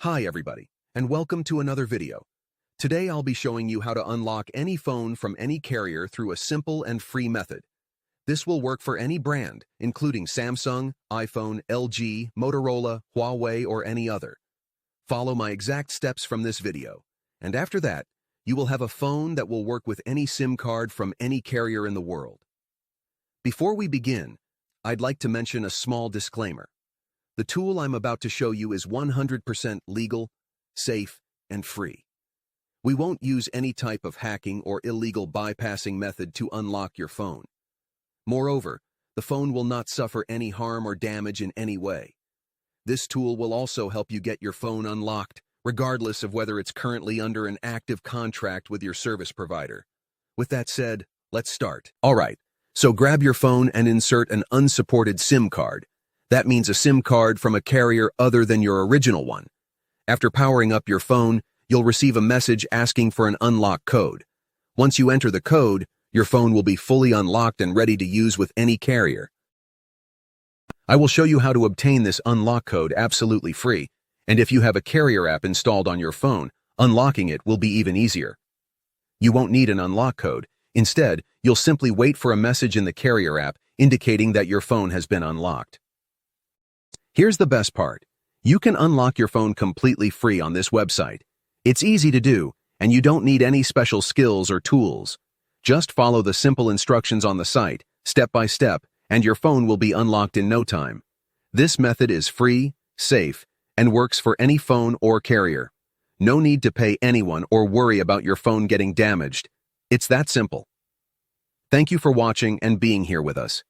Hi everybody, and welcome to another video. Today I'll be showing you how to unlock any phone from any carrier through a simple and free method. This will work for any brand, including Samsung, iPhone, LG, Motorola, Huawei, or any other. Follow my exact steps from this video, and after that, you will have a phone that will work with any SIM card from any carrier in the world. Before we begin, I'd like to mention a small disclaimer. The tool I'm about to show you is 100% legal, safe, and free. We won't use any type of hacking or illegal bypassing method to unlock your phone. Moreover, the phone will not suffer any harm or damage in any way. This tool will also help you get your phone unlocked, regardless of whether it's currently under an active contract with your service provider. With that said, let's start. Alright, so grab your phone and insert an unsupported SIM card. That means a SIM card from a carrier other than your original one. After powering up your phone, you'll receive a message asking for an unlock code. Once you enter the code, your phone will be fully unlocked and ready to use with any carrier. I will show you how to obtain this unlock code absolutely free, and if you have a carrier app installed on your phone, unlocking it will be even easier. You won't need an unlock code. Instead, you'll simply wait for a message in the carrier app indicating that your phone has been unlocked. Here's the best part. You can unlock your phone completely free on this website. It's easy to do, and you don't need any special skills or tools. Just follow the simple instructions on the site, step by step, and your phone will be unlocked in no time. This method is free, safe, and works for any phone or carrier. No need to pay anyone or worry about your phone getting damaged. It's that simple. Thank you for watching and being here with us.